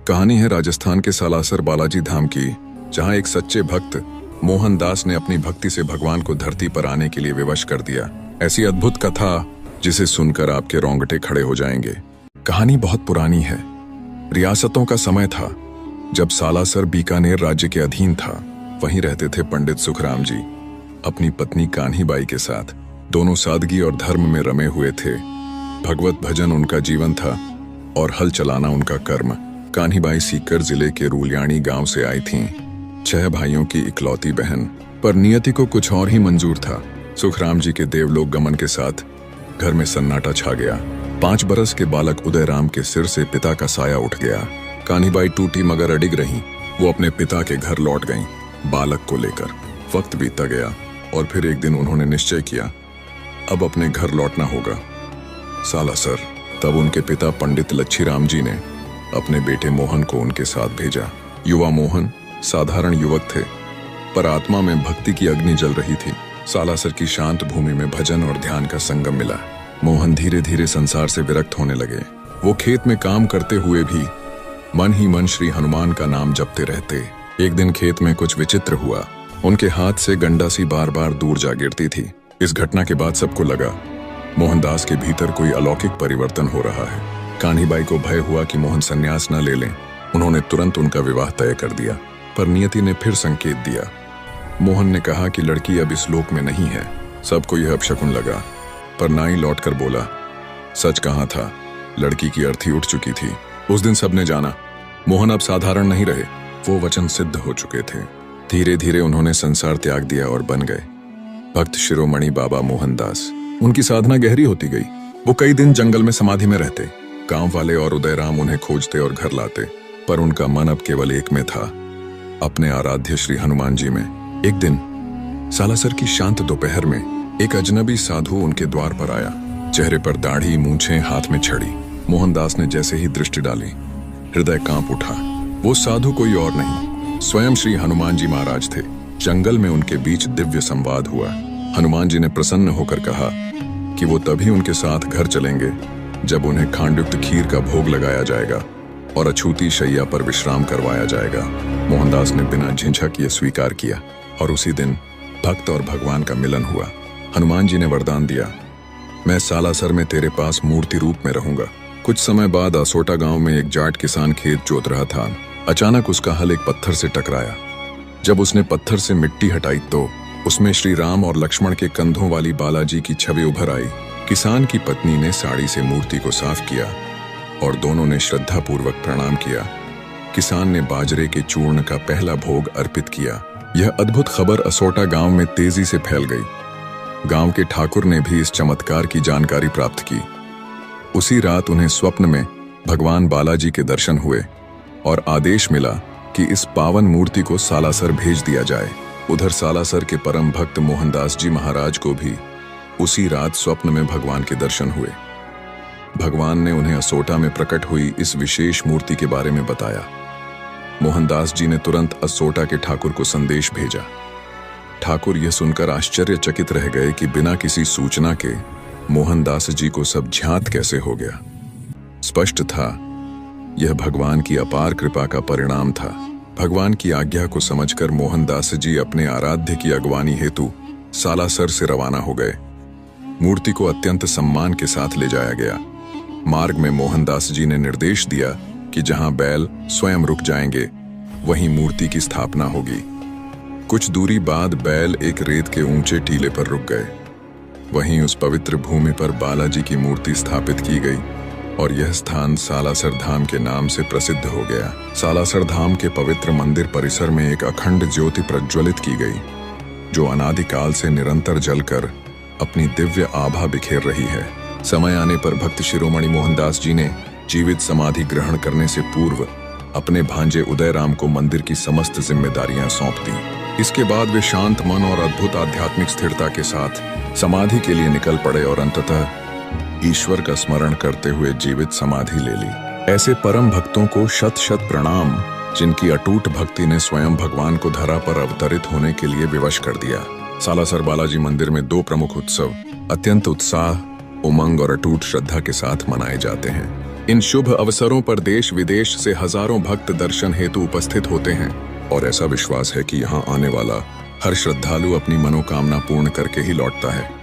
कहानी है राजस्थान के सालासर बालाजी धाम की, जहां एक सच्चे भक्त मोहनदास ने अपनी भक्ति से भगवान को धरती पर आने के लिए विवश कर दिया। ऐसी अद्भुत कथा जिसे सुनकर आपके रोंगटे खड़े हो जाएंगे। कहानी बहुत पुरानी है। रियासतों का समय था जब सालासर बीकानेर राज्य के अधीन था। वहीं रहते थे पंडित सुखराम जी अपनी पत्नी कान्ही बाई के साथ। दोनों सादगी और धर्म में रमे हुए थे। भगवत भजन उनका जीवन था और हल चलाना उनका कर्म। कान्ही बाई सीकर जिले के रूलियाणी गांव से आई थीं। 6 भाइयों की इकलौती बहन, पर नियति को कुछ और ही मंजूर था। सुखराम जी के देवलोक गमन के साथ घर में सन्नाटा छा गया। 5 बरस के बालक उदयराम के सिर से पिता का साया उठ गया। कान्ही बाई टूटी मगर अडिग रहीं। वो अपने पिता के घर लौट गईं बालक को लेकर। वक्त बीतता गया और फिर एक दिन उन्होंने निश्चय किया, अब अपने घर लौटना होगा, सालासर। तब उनके पिता पंडित लच्छीराम जी ने अपने बेटे मोहन को उनके साथ भेजा। युवा मोहन साधारण युवक थे, पर आत्मा में भक्ति की अग्नि जल रही थी। सालासर की शांत भूमि में भजन और ध्यान का संगम मिला। मोहन धीरे धीरे संसार से विरक्त होने लगे। वो खेत में काम करते हुए भी मन ही मन श्री हनुमान का नाम जपते रहते। एक दिन खेत में कुछ विचित्र हुआ। उनके हाथ से गंडा सी बार बार दूर जा गिरती थी। इस घटना के बाद सबको लगा मोहनदास के भीतर कोई अलौकिक परिवर्तन हो रहा है। कान्ही बाई को भय हुआ कि मोहन संन्यास न ले लें। उन्होंने तुरंत उनका विवाह तय कर दिया, पर नियति ने फिर संकेत दिया। मोहन ने कहा कि लड़की अब इस लोक में नहीं है। सबको यह अपशकुन लगा, पर नाई लौटकर बोला, सच कहा था, लड़की की अर्थी उठ चुकी थी। उस दिन सबने जाना मोहन अब साधारण नहीं रहे, वो वचन सिद्ध हो चुके थे। धीरे धीरे उन्होंने संसार त्याग दिया और बन गए भक्त शिरोमणि बाबा मोहनदास। उनकी साधना गहरी होती गई। वो कई दिन जंगल में समाधि में रहते। गांव वाले और उदयराम उन्हें खोजते और घर लाते, पर उनका मन अब केवल एक में था, अपने आराध्य श्री हनुमान जी में। एक दिन सालासर की शांत दोपहर में एक अजनबी साधु उनके द्वार पर आया। चेहरे पर दाढ़ी, मूंछें, हाथ में छड़ी। मोहनदास ने जैसे ही दृष्टि डाली, हृदय कांप उठा। वो साधु कोई और नहीं, स्वयं श्री हनुमान जी महाराज थे। जंगल में उनके बीच दिव्य संवाद हुआ। हनुमान जी ने प्रसन्न होकर कहा कि वो तभी उनके साथ घर चलेंगे जब उन्हें खांडयुक्त खीर का भोग लगाया जाएगा और अछूती शैया पर विश्राम करवाया जाएगा। मोहनदास ने बिना झिझक ये स्वीकार किया और उसी दिन भक्त और भगवान का मिलन हुआ। हनुमान जी ने वरदान दिया, मैं सालासर में तेरे पास मूर्ति रूप में रहूंगा। कुछ समय बाद असोटा गांव में एक जाट किसान खेत जोत रहा था। अचानक उसका हल एक पत्थर से टकराया। जब उसने पत्थर से मिट्टी हटाई तो उसमें श्री राम और लक्ष्मण के कंधों वाली बालाजी की छवि उभर आई। किसान की पत्नी ने साड़ी से मूर्ति को साफ किया और दोनों ने श्रद्धापूर्वक प्रणाम किया। किसान ने बाजरे के चूर्ण का पहला भोग अर्पित किया। यह अद्भुत खबर असोटा गांव में तेजी से फैल गई। गांव के ठाकुर ने भी इस चमत्कार की जानकारी प्राप्त की। उसी रात उन्हें स्वप्न में भगवान बालाजी के दर्शन हुए और आदेश मिला कि इस पावन मूर्ति को सालासर भेज दिया जाए। उधर सालासर के परम भक्त मोहनदास जी महाराज को भी उसी रात स्वप्न में भगवान के दर्शन हुए। भगवान ने उन्हें असोटा में प्रकट हुई इस विशेष मूर्ति के बारे में बताया। मोहनदास जी ने तुरंत असोटा के ठाकुर को संदेश भेजा। ठाकुर यह सुनकर आश्चर्यचकित रह गए कि बिना किसी सूचना के मोहनदास जी को सब ज्ञात कैसे हो गया। स्पष्ट था यह भगवान की अपार कृपा का परिणाम था। भगवान की आज्ञा को समझकर मोहनदास जी अपने आराध्य की अगवानी हेतु सालासर से रवाना हो गए। मूर्ति को अत्यंत सम्मान के साथ ले जाया गया। मार्ग में मोहनदास जी ने निर्देश दिया कि जहां बैल स्वयं रुक जाएंगे वहीं मूर्ति की स्थापना होगी। कुछ दूरी बाद बैल एक रेत के ऊंचे टीले पर रुक गए। वहीं उस पवित्र भूमि पर बालाजी की मूर्ति स्थापित की गई और यह स्थान सालासर धाम के नाम से प्रसिद्ध हो गया। सालासर धाम के पवित्र मंदिर परिसर में एक अखंड ज्योति प्रज्वलित की गई, जो अनादिकाल से निरंतर जलकर अपनी दिव्य आभा बिखेर रही है। समय आने पर भक्त शिरोमणि मोहनदास जी ने जीवित समाधि ग्रहण करने से पूर्व अपने भांजे उदयराम को मंदिर की समस्त जिम्मेदारियां सौंप दी। इसके बाद वे शांत मन और अद्भुत आध्यात्मिक स्थिरता के साथ समाधि के लिए निकल पड़े और अंततः ईश्वर का स्मरण करते हुए जीवित समाधि ले ली। ऐसे परम भक्तों को शत शत प्रणाम, जिनकी अटूट भक्ति ने स्वयं भगवान को धरा पर अवतरित होने के लिए विवश कर दिया। सालासर बालाजी मंदिर में 2 प्रमुख उत्सव अत्यंत उत्साह, उमंग और अटूट श्रद्धा के साथ मनाए जाते हैं। इन शुभ अवसरों पर देश विदेश से हजारों भक्त दर्शन हेतु उपस्थित होते हैं और ऐसा विश्वास है कि यहाँ आने वाला हर श्रद्धालु अपनी मनोकामना पूर्ण करके ही लौटता है।